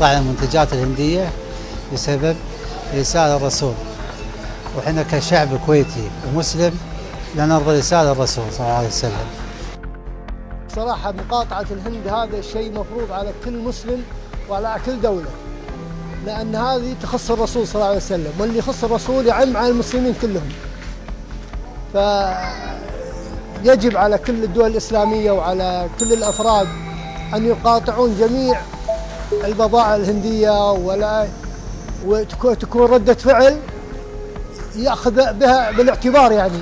قطع المنتجات الهندية بسبب رسالة الرسول، وإحنا كشعب كويتي ومسلم لنرضى رسالة الرسول صلى الله عليه وسلم. صراحة مقاطعة الهند هذا شيء مفروض على كل مسلم وعلى كل دولة، لأن هذه تخص الرسول صلى الله عليه وسلم، واللي يخص الرسول يعم على المسلمين كلهم. فيجب على كل الدول الإسلامية وعلى كل الأفراد أن يقاطعون جميع البضائع الهندية، وتكون ردة فعل يأخذ بها بالاعتبار يعني.